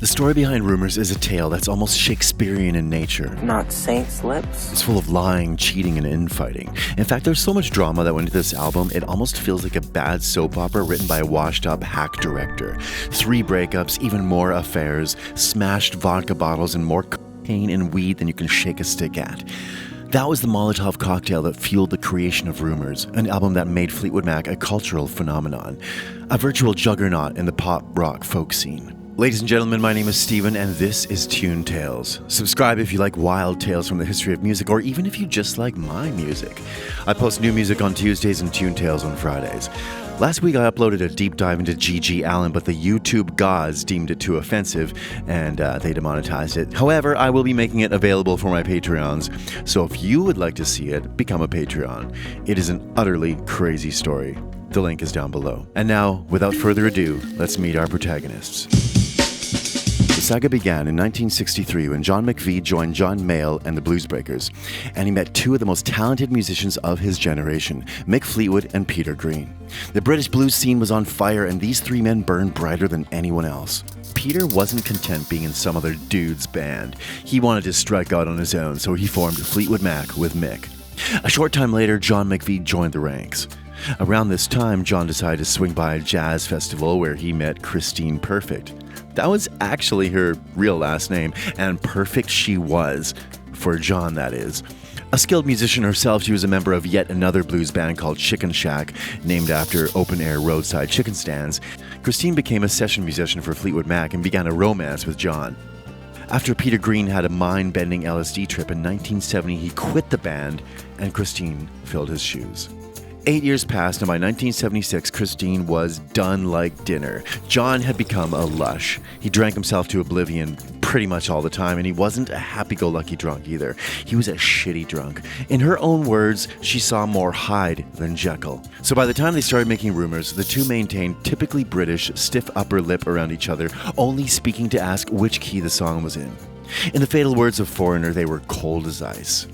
The story behind Rumours is a tale that's almost Shakespearean in nature. Not saints' lips. It's full of lying, cheating, and infighting. In fact, there's so much drama that went into this album, it almost feels like a bad soap opera written by a washed-up hack director. 3 breakups, even more affairs, smashed vodka bottles, and more cocaine and weed than you can shake a stick at. That was the Molotov cocktail that fueled the creation of Rumours, an album that made Fleetwood Mac a cultural phenomenon, a virtual juggernaut in the pop rock folk scene. Ladies and gentlemen, my name is Steven, and this is Tune Tales. Subscribe if you like wild tales from the history of music, or even if you just like my music. I post new music on Tuesdays and Tune Tales on Fridays. Last week I uploaded a deep dive into G.G. Allin, but the YouTube gods deemed it too offensive, and they demonetized it. However, I will be making it available for my Patreons, so if you would like to see it, become a Patreon. It is an utterly crazy story. The link is down below. And now, without further ado, let's meet our protagonists. The saga began in 1963 when John McVie joined John Mayall and the Bluesbreakers, and he met 2 of the most talented musicians of his generation, Mick Fleetwood and Peter Green. The British blues scene was on fire, and these 3 men burned brighter than anyone else. Peter wasn't content being in some other dude's band. He wanted to strike out on his own, so he formed Fleetwood Mac with Mick. A short time later, John McVie joined the ranks. Around this time, John decided to swing by a jazz festival where he met Christine Perfect. That was actually her real last name, and perfect she was. For John, that is. A skilled musician herself, she was a member of yet another blues band called Chicken Shack, named after open-air roadside chicken stands. Christine became a session musician for Fleetwood Mac and began a romance with John. After Peter Green had a mind-bending LSD trip in 1970, he quit the band, and Christine filled his shoes. 8 years passed, and by 1976, Christine was done like dinner. John had become a lush. He drank himself to oblivion pretty much all the time, and he wasn't a happy-go-lucky drunk either. He was a shitty drunk. In her own words, she saw more Hyde than Jekyll. So by the time they started making Rumours, the 2 maintained typically British, stiff upper lip around each other, only speaking to ask which key the song was in. In the fatal words of Foreigner, they were cold as ice.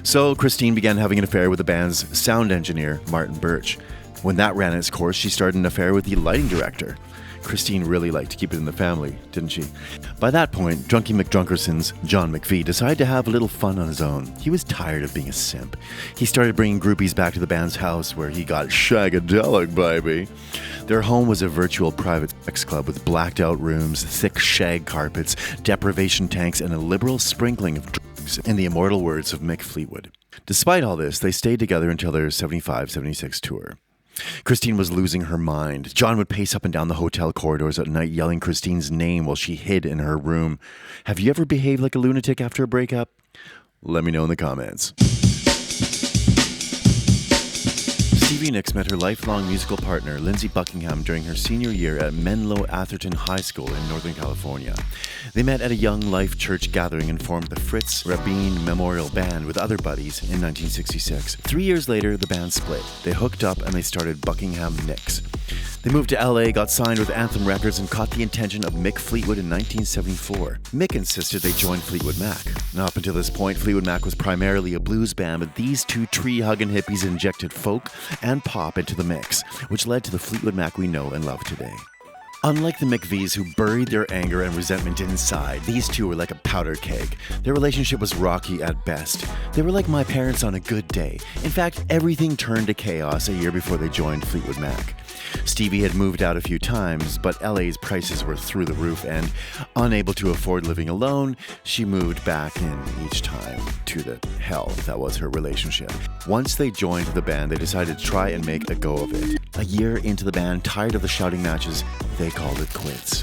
So Christine began having an affair with the band's sound engineer, Martin Birch. When that ran its course, she started an affair with the lighting director. Christine really liked to keep it in the family, didn't she? By that point, Drunky McDrunkerson's John McVie decided to have a little fun on his own. He was tired of being a simp. He started bringing groupies back to the band's house where he got shagadelic, baby. Their home was a virtual private sex club with blacked out rooms, thick shag carpets, deprivation tanks, and a liberal sprinkling of drugs, in the immortal words of Mick Fleetwood. Despite all this, they stayed together until their 75-76 tour. Christine was losing her mind. John would pace up and down the hotel corridors at night yelling Christine's name while she hid in her room. Have you ever behaved like a lunatic after a breakup? Let me know in the comments. McVies met her lifelong musical partner, Lindsey Buckingham, during her senior year at Menlo Atherton High School in Northern California. They met at a Young Life church gathering and formed the Fritz Rabin Memorial Band with other buddies in 1966. 3 years later, the band split. They hooked up and they started Buckingham-Nicks. They moved to LA, got signed with Anthem Records, and caught the attention of Mick Fleetwood in 1974. Mick insisted they join Fleetwood Mac. Now, up until this point, Fleetwood Mac was primarily a blues band, but these 2 tree-hugging hippies injected folk and pop into the mix, which led to the Fleetwood Mac we know and love today. Unlike the McVies, who buried their anger and resentment inside, these 2 were like a powder keg. Their relationship was rocky at best. They were like my parents on a good day. In fact, everything turned to chaos a year before they joined Fleetwood Mac. Stevie had moved out a few times, but LA's prices were through the roof, and unable to afford living alone, she moved back in each time to the hell that was her relationship. Once they joined the band, they decided to try and make a go of it. A year into the band, tired of the shouting matches, they called it quits.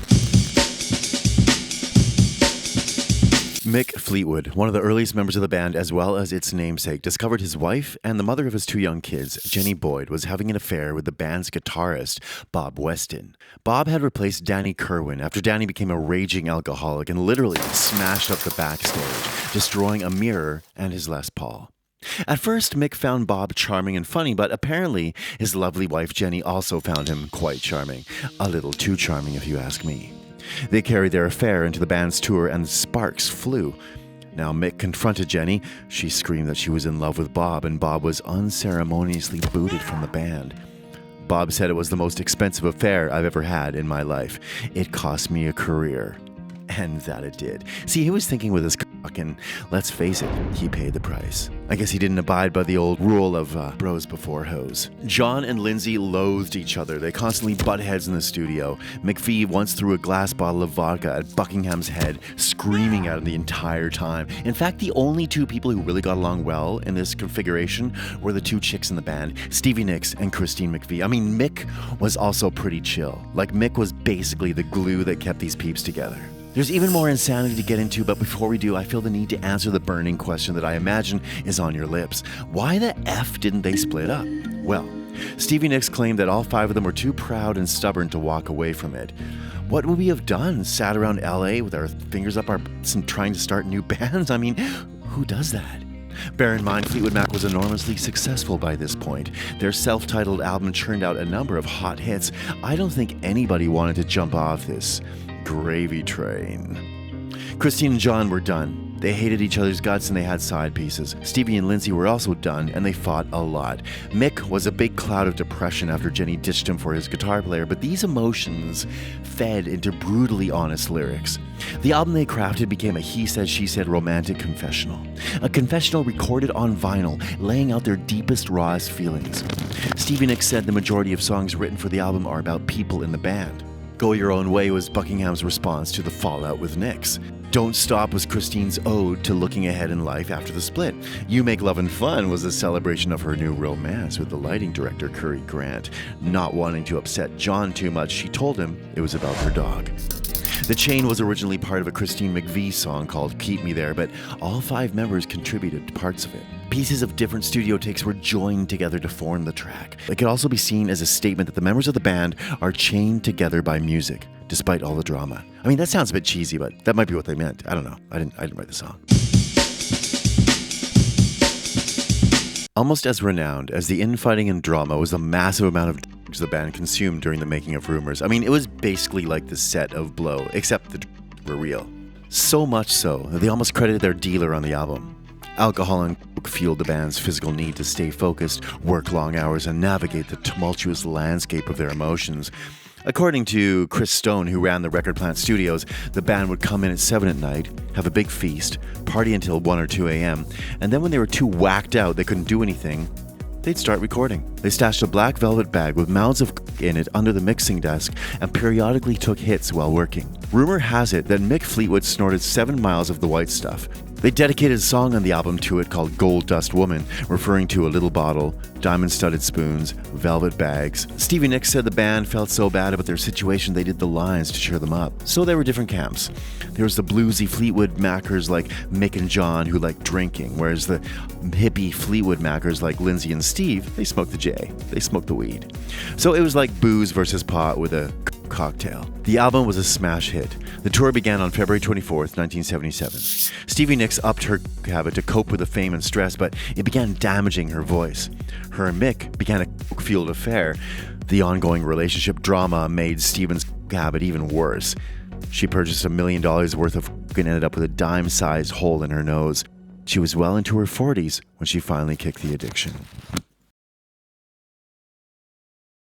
Mick Fleetwood, one of the earliest members of the band as well as its namesake, discovered his wife and the mother of his 2 young kids, Jenny Boyd, was having an affair with the band's guitarist, Bob Weston. Bob had replaced Danny Kerwin after Danny became a raging alcoholic and literally smashed up the backstage, destroying a mirror and his Les Paul. At first, Mick found Bob charming and funny, but apparently his lovely wife Jenny also found him quite charming. A little too charming, if you ask me. They carried their affair into the band's tour, and sparks flew. Now Mick confronted Jenny. She screamed that she was in love with Bob, and Bob was unceremoniously booted from the band. Bob said it was the most expensive affair I've ever had in my life. It cost me a career. And that it did. See, he was thinking with his cock, and let's face it, he paid the price. I guess he didn't abide by the old rule of bros before hoes. John and Lindsay loathed each other. They constantly butt heads in the studio. McVie once threw a glass bottle of vodka at Buckingham's head, screaming at him the entire time. In fact, the only two people who really got along well in this configuration were the two chicks in the band, Stevie Nicks and Christine McVie. I mean, Mick was also pretty chill. Like, Mick was basically the glue that kept these peeps together. There's even more insanity to get into, but before we do, I feel the need to answer the burning question that I imagine is on your lips. Why the F didn't they split up? Well, Stevie Nicks claimed that all five of them were too proud and stubborn to walk away from it. What would we have done? Sat around LA with our fingers up our butts and trying to start new bands? I mean, who does that? Bear in mind, Fleetwood Mac was enormously successful by this point. Their self-titled album churned out a number of hot hits. I don't think anybody wanted to jump off this gravy train. Christine and John were done. They hated each other's guts and they had side pieces. Stevie and Lindsay were also done and they fought a lot. Mick was a big cloud of depression after Jenny ditched him for his guitar player, but these emotions fed into brutally honest lyrics. The album they crafted became a he said, she said romantic confessional. A confessional recorded on vinyl, laying out their deepest, rawest feelings. Stevie Nicks said the majority of songs written for the album are about people in the band. Go Your Own Way was Buckingham's response to the fallout with Nicks. Don't Stop was Christine's ode to looking ahead in life after the split. You Make Love and Fun was a celebration of her new romance with the lighting director Curry Grant. Not wanting to upset John too much, she told him it was about her dog. The Chain was originally part of a Christine McVie song called Keep Me There, but all five members contributed to parts of it. Pieces of different studio takes were joined together to form the track. It could also be seen as a statement that the members of the band are chained together by music, despite all the drama. I mean, that sounds a bit cheesy, but that might be what they meant. I don't know. I didn't write the song. Almost as renowned as the infighting and drama was the massive amount of drugs the band consumed during the making of Rumours. I mean, it was basically like the set of Blow, except the drugs were real. So much so that they almost credited their dealer on the album. Alcohol and coke fueled the band's physical need to stay focused, work long hours, and navigate the tumultuous landscape of their emotions. According to Chris Stone, who ran the Record Plant Studios, the band would come in at 7 at night, have a big feast, party until 1 or 2 a.m., and then when they were too whacked out they couldn't do anything, they'd start recording. They stashed a black velvet bag with mounds of coke in it under the mixing desk and periodically took hits while working. Rumor has it that Mick Fleetwood snorted 7 miles of the white stuff. They dedicated a song on the album to it called Gold Dust Woman, referring to a little bottle, diamond-studded spoons, velvet bags. Stevie Nicks said the band felt so bad about their situation they did the lines to cheer them up. So there were different camps. There was the bluesy Fleetwood Mackers like Mick and John who liked drinking, whereas the hippie Fleetwood Mackers like Lindsay and Steve, they smoked the J. They smoked the weed. So it was like booze versus pot with a cocktail. The album was a smash hit. The tour began on February 24th, 1977. Stevie Nicks upped her habit to cope with the fame and stress, but it began damaging her voice. Her and Mick began a coke-fueled affair. The ongoing relationship drama made Steven's habit even worse. She purchased $1 million worth of coke and ended up with a dime-sized hole in her nose. She was well into her 40s when she finally kicked the addiction.